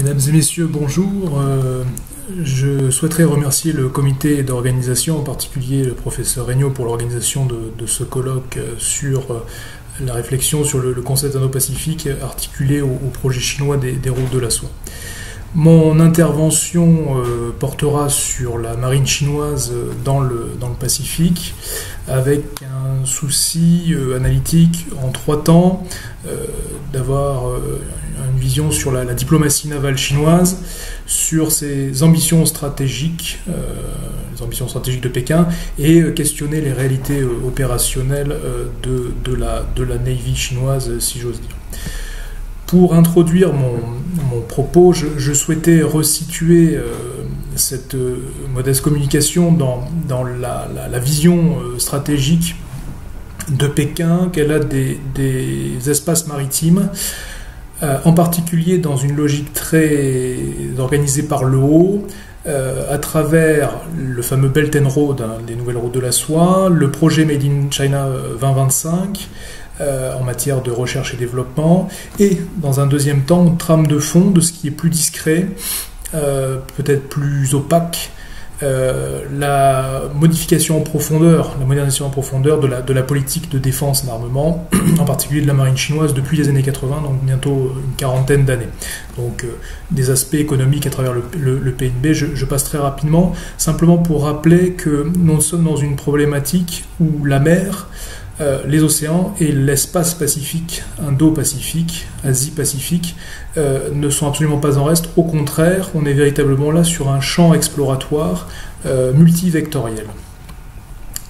Mesdames et messieurs, bonjour. Je souhaiterais remercier le comité d'organisation, en particulier le professeur Regnault, pour l'organisation de ce colloque sur la réflexion sur le concept Indo-Pacifique articulé au projet chinois des routes de la soie. Mon intervention portera sur la marine chinoise dans le Pacifique, avec un souci analytique en 3 temps, d'avoir une vision sur la diplomatie navale chinoise, sur ses ambitions stratégiques, les ambitions stratégiques de Pékin, et questionner les réalités opérationnelles de la Navy chinoise, si j'ose dire. Pour introduire mon propos, je souhaitais resituer cette modeste communication dans la vision stratégique de Pékin qu'elle a des espaces maritimes, en particulier dans une logique très organisée par le haut, à travers le fameux Belt and Road, les nouvelles routes de la soie, le projet Made in China 2025, en matière de recherche et développement, et dans un deuxième temps, on trame de fond de ce qui est plus discret, peut-être plus opaque, la modification en profondeur, la modernisation en profondeur de la politique de défense d'armement, en particulier de la marine chinoise depuis les années 80, donc bientôt une quarantaine d'années. Donc des aspects économiques à travers le PNB, je passe très rapidement, simplement pour rappeler que nous sommes dans une problématique où la mer, les océans et l'espace pacifique, Indo-Pacifique, Asie-Pacifique, ne sont absolument pas en reste. Au contraire, on est véritablement là sur un champ exploratoire multivectoriel.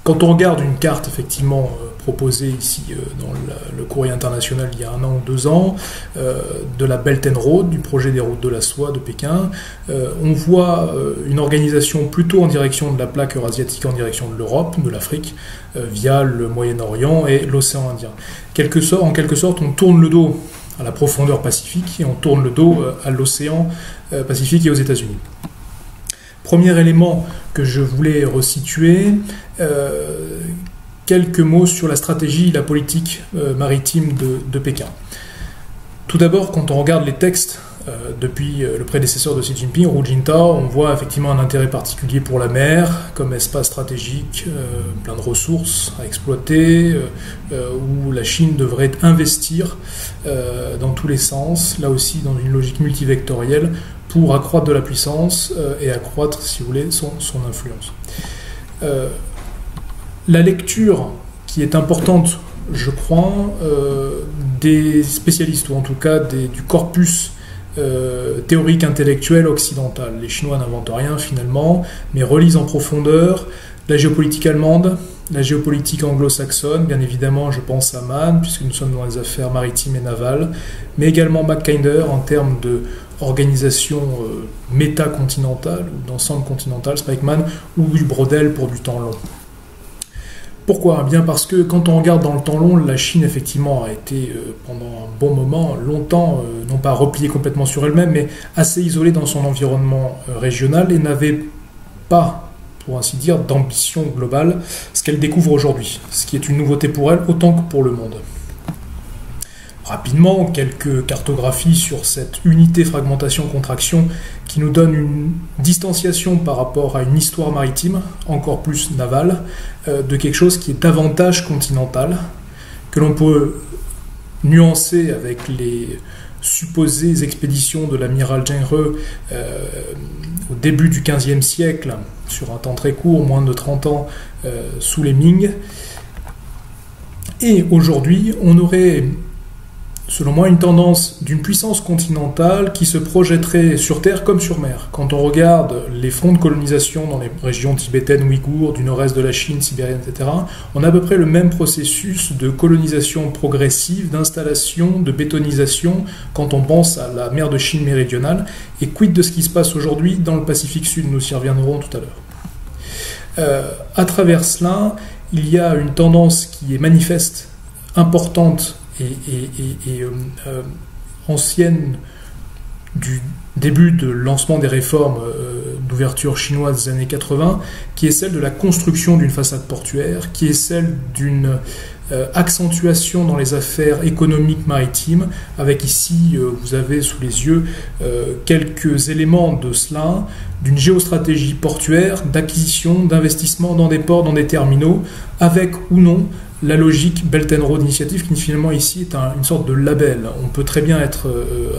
Quand on regarde une carte effectivement proposée ici dans le courrier international il y a 1 an ou 2 ans, de la Belt and Road, du projet des routes de la soie de Pékin, on voit une organisation plutôt en direction de la plaque eurasiatique, en direction de l'Europe, de l'Afrique, via le Moyen-Orient et l'océan Indien. En quelque sorte, on tourne le dos à la profondeur pacifique et on tourne le dos à l'océan Pacifique et aux États-Unis. Premier élément que je voulais resituer, quelques mots sur la stratégie et la politique maritime de Pékin. Tout d'abord, quand on regarde les textes depuis le prédécesseur de Xi Jinping, Hu Jintao, on voit effectivement un intérêt particulier pour la mer comme espace stratégique, plein de ressources à exploiter, où la Chine devrait investir dans tous les sens, là aussi dans une logique multivectorielle, pour accroître de la puissance et accroître, si vous voulez, son influence. La lecture qui est importante, je crois, des spécialistes, ou en tout cas du corpus théorique intellectuel occidental. Les Chinois n'inventent rien finalement, mais relisent en profondeur la géopolitique allemande, la géopolitique anglo-saxonne, bien évidemment je pense à Mann, puisque nous sommes dans les affaires maritimes et navales, mais également Mackinder en termes de organisation métacontinentale, ou d'ensemble continental, Spikeman, ou du Brodel pour du temps long. Pourquoi ? Bien parce que quand on regarde dans le temps long, la Chine effectivement a été pendant un bon moment, longtemps, non pas repliée complètement sur elle-même, mais assez isolée dans son environnement régional et n'avait pas, pour ainsi dire, d'ambition globale, ce qu'elle découvre aujourd'hui, ce qui est une nouveauté pour elle autant que pour le monde. Rapidement, quelques cartographies sur cette unité fragmentation-contraction qui nous donne une distanciation par rapport à une histoire maritime, encore plus navale, de quelque chose qui est davantage continental, que l'on peut nuancer avec les supposées expéditions de l'amiral Zheng He au début du XVe siècle, sur un temps très court, moins de 30 ans, sous les Ming. Et aujourd'hui, on aurait, selon moi, une tendance d'une puissance continentale qui se projetterait sur terre comme sur mer. Quand on regarde les fronts de colonisation dans les régions tibétaines, ouïghours, du nord-est de la Chine, sibérienne, etc., on a à peu près le même processus de colonisation progressive, d'installation, de bétonisation, quand on pense à la mer de Chine méridionale. Et quid de ce qui se passe aujourd'hui dans le Pacifique Sud, nous y reviendrons tout à l'heure. À travers cela, il y a une tendance qui est manifeste, importante, et ancienne du début de lancement des réformes d'ouverture chinoise des années 80, qui est celle de la construction d'une façade portuaire, qui est celle d'une accentuation dans les affaires économiques maritimes, avec ici, vous avez sous les yeux quelques éléments de cela, d'une géostratégie portuaire, d'acquisition, d'investissement dans des ports, dans des terminaux, avec ou non la logique Belt and Road Initiative, qui finalement ici est une sorte de label. On peut très bien être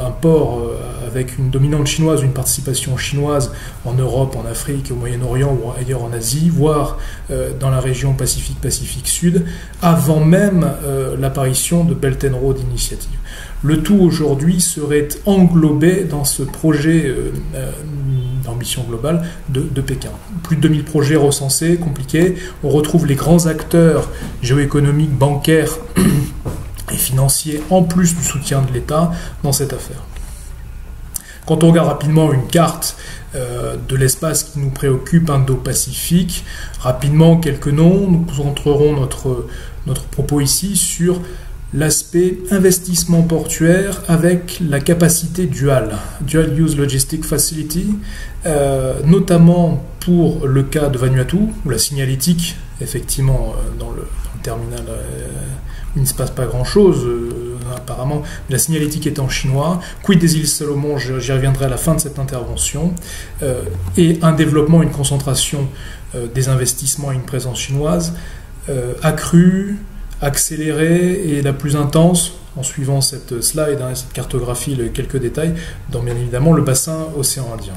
un port avec une dominante chinoise, une participation chinoise en Europe, en Afrique, au Moyen-Orient ou ailleurs en Asie, voire dans la région Pacifique Sud, avant même l'apparition de Belt and Road Initiative. Le tout aujourd'hui serait englobé dans ce projet d'ambition globale de Pékin. Plus de 2000 projets recensés, compliqués. On retrouve les grands acteurs géoéconomiques, bancaires et financiers, en plus du soutien de l'État, dans cette affaire. Quand on regarde rapidement une carte de l'espace qui nous préoccupe, Indo-Pacifique, rapidement quelques noms, nous concentrerons notre propos ici sur l'aspect investissement portuaire avec la capacité Dual Use Logistic Facility, notamment pour le cas de Vanuatu, où la signalétique, effectivement, dans le terminal, il ne se passe pas grand-chose, apparemment, la signalétique est en chinois. Quid des îles Salomon, j'y reviendrai à la fin de cette intervention, et un développement, une concentration des investissements et une présence chinoise accrue, accélérée et la plus intense, en suivant cette slide, cette cartographie, quelques détails, dans bien évidemment le bassin océan Indien.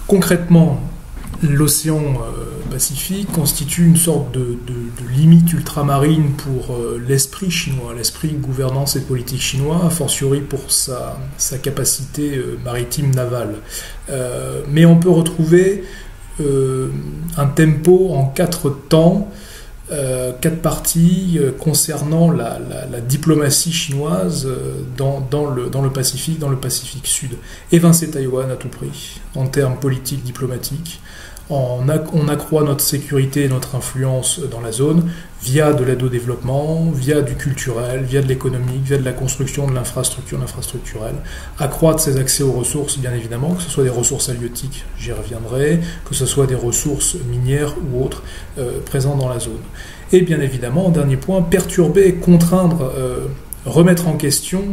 Concrètement, l'océan Pacifique constitue une sorte de limite ultramarine pour l'esprit chinois, l'esprit gouvernance et politique chinois, a fortiori pour sa capacité maritime navale. Mais on peut retrouver un tempo en 4 temps, 4 parties concernant la diplomatie chinoise dans le Pacifique Sud. Évincer Taïwan à tout prix, en termes politiques, diplomatiques. On accroît notre sécurité et notre influence dans la zone via de l'aide au développement, via du culturel, via de l'économique, via de la construction de l'infrastructure infrastructurelle. Accroître ses accès aux ressources, bien évidemment, que ce soit des ressources halieutiques, j'y reviendrai, que ce soit des ressources minières ou autres présentes dans la zone. Et bien évidemment, dernier point, perturber, contraindre, remettre en question,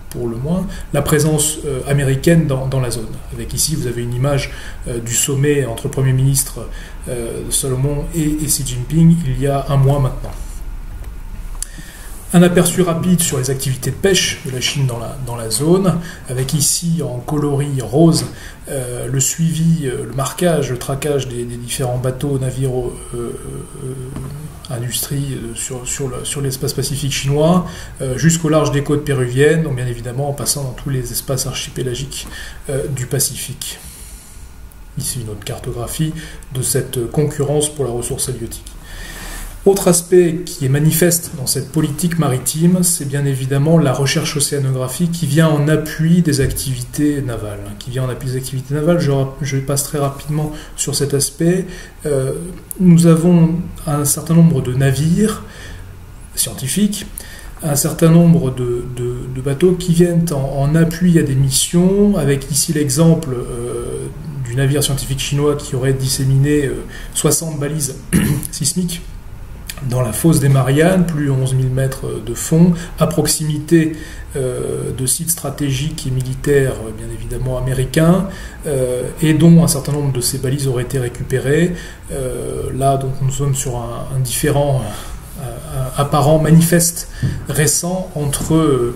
pour le moins, la présence américaine dans la zone. Avec ici, vous avez une image du sommet entre le Premier ministre Salomon et Xi Jinping il y a un mois maintenant. Un aperçu rapide sur les activités de pêche de la Chine dans la zone, avec ici en coloris rose le suivi, le marquage, le traquage des différents bateaux, navires, industrie sur l'espace pacifique chinois, jusqu'au large des côtes péruviennes, donc bien évidemment en passant dans tous les espaces archipélagiques du Pacifique. Ici une autre cartographie de cette concurrence pour la ressource halieutique. Autre aspect qui est manifeste dans cette politique maritime, c'est bien évidemment la recherche océanographique qui vient en appui des activités navales. Je passe très rapidement sur cet aspect. Nous avons un certain nombre de navires scientifiques, un certain nombre de bateaux qui viennent en appui à des missions, avec ici l'exemple du navire scientifique chinois qui aurait disséminé 60 balises sismiques dans la fosse des Mariannes, plus de 11 000 mètres de fond, à proximité de sites stratégiques et militaires, bien évidemment américains, et dont un certain nombre de ces balises auraient été récupérées. Là, donc, nous sommes sur un différent apparent, manifeste, récent entre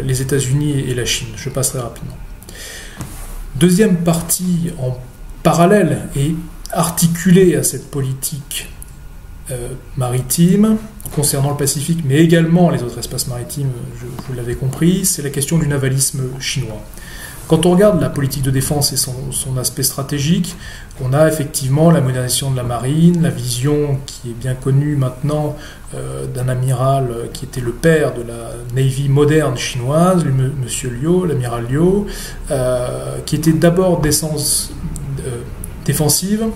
les États-Unis et la Chine. Je passerai rapidement. Deuxième partie en parallèle et articulée à cette politique maritime concernant le Pacifique, mais également les autres espaces maritimes, vous l'avez compris, c'est la question du navalisme chinois. Quand on regarde la politique de défense et son aspect stratégique, on a effectivement la modernisation de la marine, la vision qui est bien connue maintenant d'un amiral qui était le père de la Navy moderne chinoise, Monsieur Liu, l'amiral Liu, qui était d'abord d'essence défensive,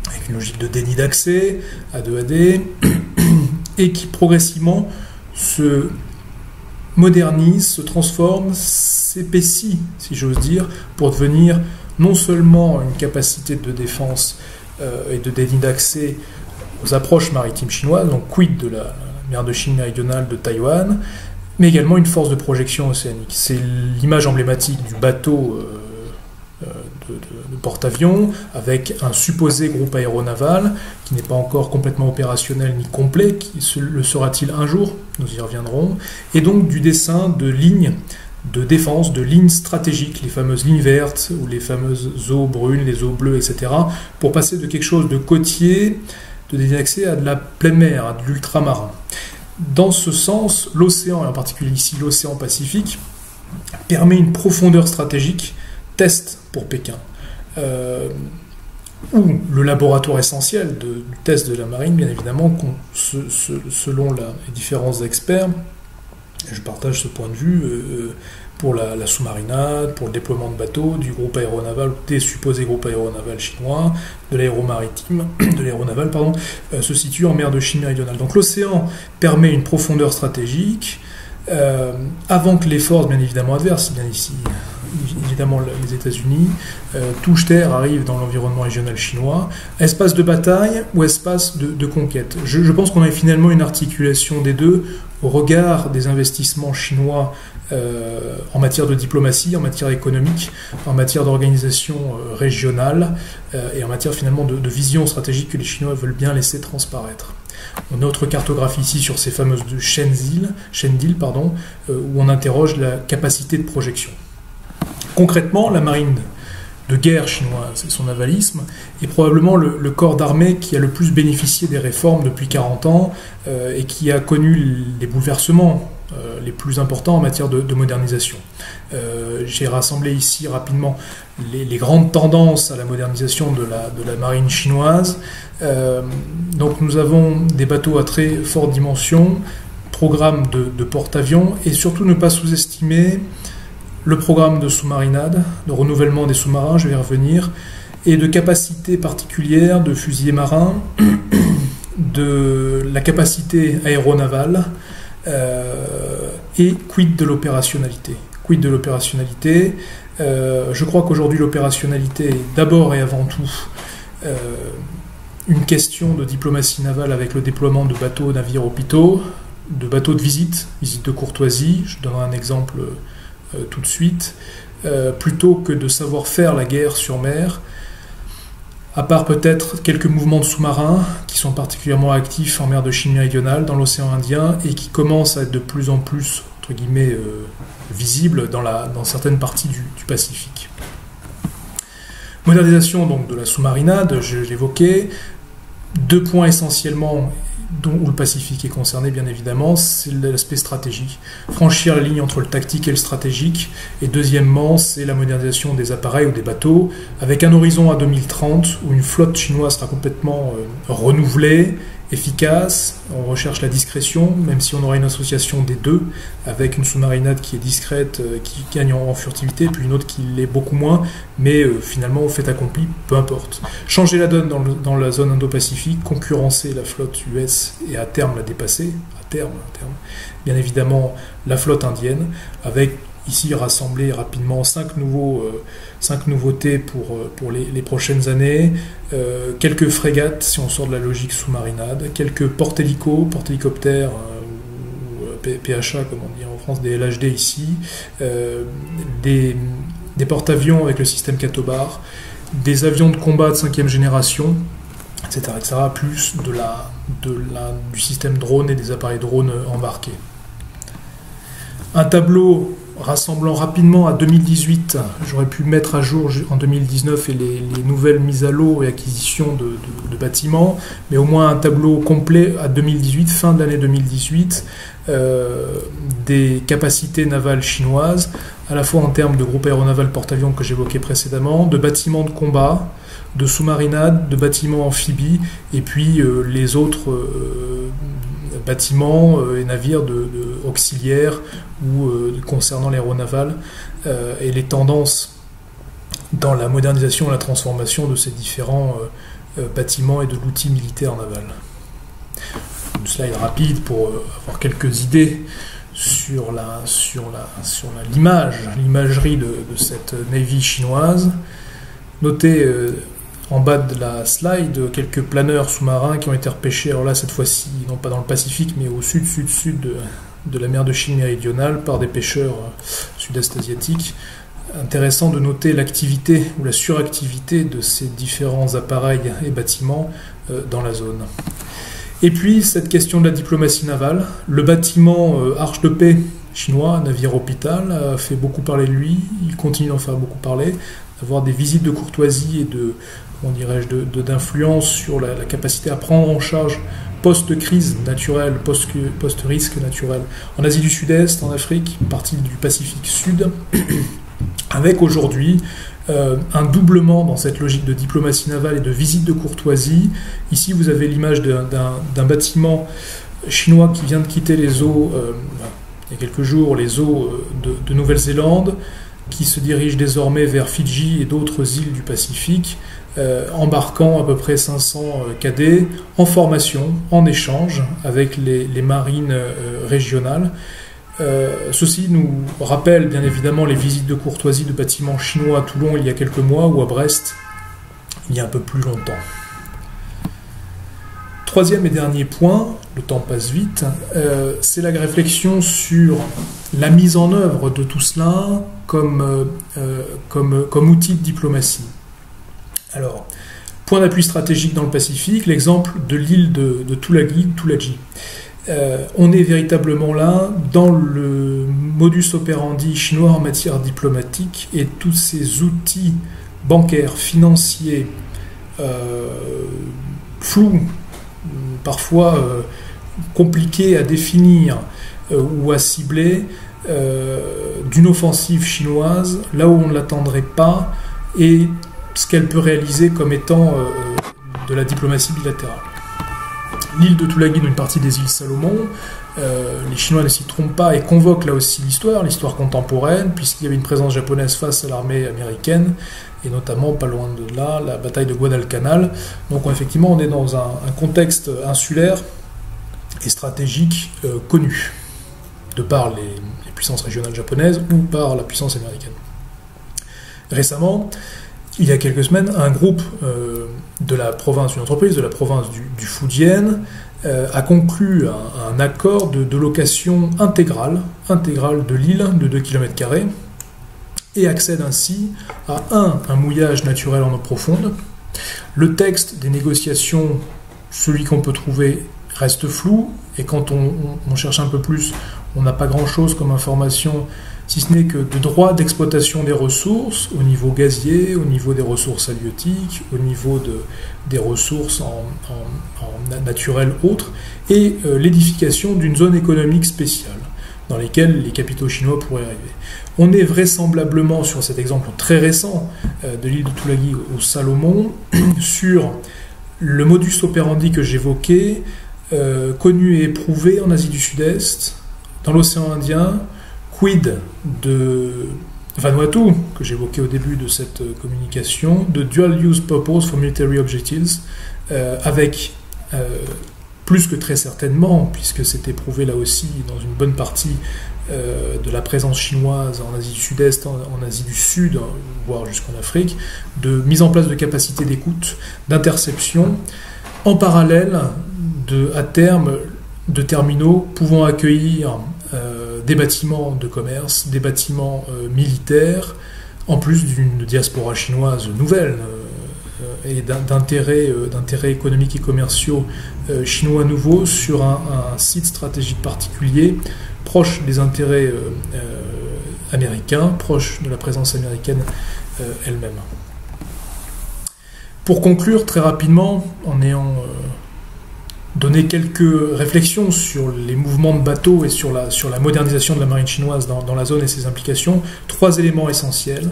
avec une logique de déni d'accès, A2AD, et qui progressivement se modernise, se transforme, s'épaissit, si j'ose dire, pour devenir non seulement une capacité de défense et de déni d'accès aux approches maritimes chinoises, donc quid de la mer de Chine méridionale, de Taïwan, mais également une force de projection océanique. C'est l'image emblématique du bateau de porte-avions, avec un supposé groupe aéronaval qui n'est pas encore complètement opérationnel ni complet, qui le sera-t-il un jour, nous y reviendrons, et donc du dessin de lignes de défense, de lignes stratégiques, les fameuses lignes vertes ou les fameuses eaux brunes, les eaux bleues, etc., pour passer de quelque chose de côtier, de désaxé à de la pleine mer, à de l'ultramarin. Dans ce sens, l'océan, et en particulier ici l'océan Pacifique, permet une profondeur stratégique, test pour Pékin, ou le laboratoire essentiel du test de la marine, bien évidemment, selon les différents experts. Je partage ce point de vue pour la sous-marinade, pour le déploiement de bateaux, du groupe aéronaval, des supposés groupes aéronavals chinois, de l'aéronaval, se situe en mer de Chine méridionale. Donc l'océan permet une profondeur stratégique, avant que les forces, bien évidemment adverses, bien ici, évidemment les États-Unis, touche terre, arrive dans l'environnement régional chinois, espace de bataille ou espace de conquête. Je pense qu'on a finalement une articulation des deux au regard des investissements chinois en matière de diplomatie, en matière économique, en matière d'organisation régionale et en matière finalement de vision stratégique que les Chinois veulent bien laisser transparaître. On a autre cartographie ici sur ces fameuses Shendil, où on interroge la capacité de projection. Concrètement, la marine de guerre chinoise et son navalisme est probablement le corps d'armée qui a le plus bénéficié des réformes depuis 40 ans et qui a connu les bouleversements les plus importants en matière de modernisation. J'ai rassemblé ici rapidement les grandes tendances à la modernisation de la marine chinoise. Donc nous avons des bateaux à très forte dimension, programme de porte-avions, et surtout ne pas sous-estimer le programme de sous-marinade, de renouvellement des sous-marins, je vais y revenir, et de capacités particulières de fusiliers marins, de la capacité aéronavale, et quid de l'opérationnalité. Quid de l'opérationnalité, je crois qu'aujourd'hui l'opérationnalité est d'abord et avant tout une question de diplomatie navale avec le déploiement de bateaux, navires, hôpitaux, de bateaux de visite de courtoisie, je donnerai un exemple tout de suite, plutôt que de savoir faire la guerre sur mer, à part peut-être quelques mouvements de sous-marins qui sont particulièrement actifs en mer de Chine méridionale, dans l'océan Indien, et qui commencent à être de plus en plus, entre guillemets, visibles dans certaines parties du Pacifique. Modernisation donc de la sous-marinade, je l'évoquais, deux points essentiellement où le Pacifique est concerné, bien évidemment, c'est l'aspect stratégique. Franchir la ligne entre le tactique et le stratégique. Et deuxièmement, c'est la modernisation des appareils ou des bateaux, avec un horizon à 2030 où une flotte chinoise sera complètement renouvelée, efficace. On recherche la discrétion, même si on aura une association des deux, avec une sous-marinade qui est discrète, qui gagne en furtivité, puis une autre qui l'est beaucoup moins, mais finalement, au fait accompli, peu importe. Changer la donne dans la zone Indo-Pacifique, concurrencer la flotte US et à terme la dépasser, à terme, bien évidemment la flotte indienne, avec ici rassemblé rapidement 5 nouveautés pour les prochaines années, quelques frégates si on sort de la logique sous-marinade, quelques porte-hélicoptères ou PHA comme on dit en France, des LHD ici, des porte-avions avec le système Catobar, des avions de combat de 5e génération, etc., plus du système drone et des appareils drones embarqués. Un tableau rassemblant rapidement à 2018, j'aurais pu mettre à jour en 2019 et les nouvelles mises à l'eau et acquisitions de bâtiments, mais au moins un tableau complet à 2018, fin de l'année 2018, des capacités navales chinoises, à la fois en termes de groupe aéronaval porte-avions que j'évoquais précédemment, de bâtiments de combat, de sous-marinade, de bâtiments amphibies, et puis les autres bâtiments et navires auxiliaires ou concernant l'aéronaval et les tendances dans la modernisation et la transformation de ces différents bâtiments et de l'outil militaire naval. Une slide rapide pour avoir quelques idées sur l'imagerie de cette Navy chinoise. Notez en bas de la slide quelques planeurs sous-marins qui ont été repêchés, alors là cette fois-ci non pas dans le Pacifique mais au sud-sud-sud de la mer de Chine méridionale par des pêcheurs sud-est asiatiques. Intéressant de noter l'activité ou la suractivité de ces différents appareils et bâtiments dans la zone. Et puis cette question de la diplomatie navale, le bâtiment Arche de Paix chinois, navire hôpital, a fait beaucoup parler de lui, il continue d'en faire beaucoup parler, d'avoir des visites de courtoisie et d'influence sur la capacité à prendre en charge post-crise naturelle, post-risque naturel, en Asie du Sud-Est, en Afrique, une partie du Pacifique Sud, avec aujourd'hui un doublement dans cette logique de diplomatie navale et de visite de courtoisie. Ici, vous avez l'image d'un bâtiment chinois qui vient de quitter les eaux, il y a quelques jours, les eaux de Nouvelle-Zélande, qui se dirige désormais vers Fidji et d'autres îles du Pacifique, embarquant à peu près 500 cadets en formation, en échange avec les marines régionales. Ceci nous rappelle bien évidemment les visites de courtoisie de bâtiments chinois à Toulon il y a quelques mois ou à Brest il y a un peu plus longtemps. Troisième et dernier point, le temps passe vite, c'est la réflexion sur la mise en œuvre de tout cela comme outil de diplomatie. Alors, point d'appui stratégique dans le Pacifique, l'exemple de l'île de Tulagi. On est véritablement là dans le modus operandi chinois en matière diplomatique et tous ces outils bancaires, financiers, flous, parfois compliqués à définir ou à cibler, d'une offensive chinoise, là où on ne l'attendrait pas, et ce qu'elle peut réaliser comme étant de la diplomatie bilatérale. L'île de Tulagi, une partie des îles Salomon, les Chinois ne s'y trompent pas et convoquent là aussi l'histoire contemporaine, puisqu'il y avait une présence japonaise face à l'armée américaine, et notamment, pas loin de là, la bataille de Guadalcanal. Donc effectivement, on est dans un contexte insulaire et stratégique connu, de par les puissances régionales japonaises ou par la puissance américaine. Récemment, il y a quelques semaines, un groupe de la province, une entreprise de la province du Fujian a conclu un accord de location intégrale de l'île de 2 km² et accède ainsi à un mouillage naturel en eau profonde. Le texte des négociations, celui qu'on peut trouver, reste flou, et quand on cherche un peu plus, on n'a pas grand-chose comme information, si ce n'est que de droits d'exploitation des ressources au niveau gazier, au niveau des ressources halieutiques, au niveau des ressources en naturelles autres, et l'édification d'une zone économique spéciale dans lesquelles les capitaux chinois pourraient arriver. On est vraisemblablement, sur cet exemple très récent de l'île de Tulagi au Salomon, sur le modus operandi que j'évoquais, connu et éprouvé en Asie du Sud-Est, dans l'océan Indien, quid de Vanuatu, que j'évoquais au début de cette communication, de Dual Use Purpose for Military Objectives, avec plus que très certainement, puisque c'est éprouvé là aussi dans une bonne partie de la présence chinoise en Asie du Sud-Est, en Asie du Sud, voire jusqu'en Afrique, de mise en place de capacités d'écoute, d'interception, en parallèle à terme de terminaux pouvant accueillir des bâtiments de commerce, des bâtiments militaires, en plus d'une diaspora chinoise nouvelle et d'intérêts économiques et commerciaux chinois nouveaux sur un site stratégique particulier, proche des intérêts américains, proche de la présence américaine elle-même. Pour conclure très rapidement, en ayant donné quelques réflexions sur les mouvements de bateaux et sur la modernisation de la marine chinoise dans la zone et ses implications, 3 éléments essentiels.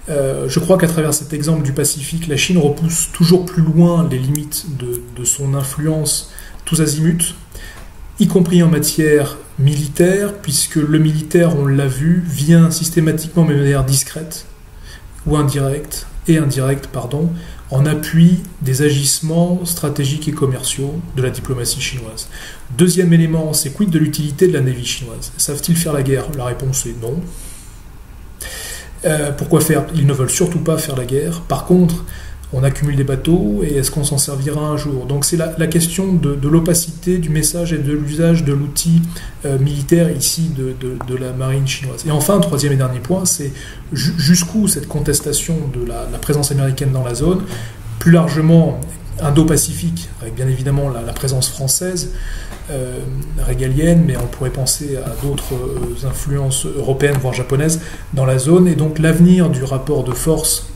Je crois qu'à travers cet exemple du Pacifique, la Chine repousse toujours plus loin les limites de son influence tous azimuts, y compris en matière militaire, puisque le militaire, on l'a vu, vient systématiquement, mais de manière discrète ou indirecte, en appui des agissements stratégiques et commerciaux de la diplomatie chinoise. Deuxième élément, c'est quid de l'utilité de la Navy chinoise? Savent-ils faire la guerre? La réponse est non. Pourquoi faire? Ils ne veulent surtout pas faire la guerre. Par contre, On accumule des bateaux et est-ce qu'on s'en servira un jour? Donc c'est la question de l'opacité du message et de l'usage de l'outil militaire ici de la marine chinoise. Et enfin, troisième et dernier point, c'est jusqu'où cette contestation de la présence américaine dans la zone, plus largement Indo-Pacifique, avec bien évidemment la présence française, régalienne, mais on pourrait penser à d'autres influences européennes, voire japonaises, dans la zone, et donc l'avenir du rapport de force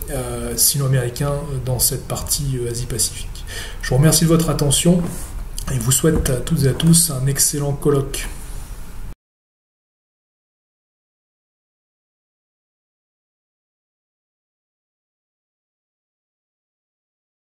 sino-américain dans cette partie Asie-Pacifique. Je vous remercie de votre attention et vous souhaite à toutes et à tous un excellent colloque.